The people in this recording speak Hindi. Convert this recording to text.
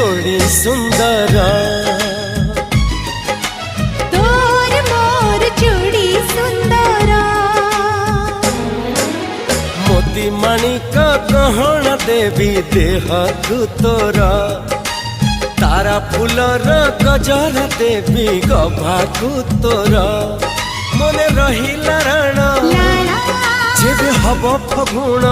जोड़ी सुंदर तोर मोर जोड़ी सुंदर मोती माणिक गहना देवी देह तू तोर तारा फूलर गजर देवी गभाकू तोर मने रहिला राण जेबे हब फगुण